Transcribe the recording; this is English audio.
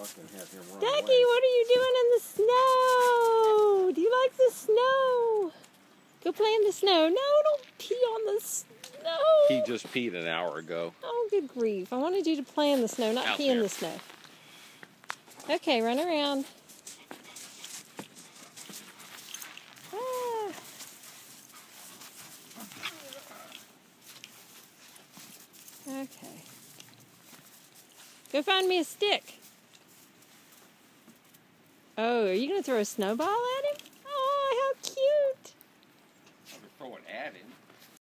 truck and have him run Ducky, away. what are you doing in the snow? Do you like the snow? Go play in the snow. No, don't pee on the snow. He just peed an hour ago. Oh, good grief. I wanted you to play in the snow, not Out pee in there. the snow. Okay, run around. Ah. Okay. Go find me a stick. Oh, are you going to throw a snowball at him? Oh, how cute. I'm going to throw it at him.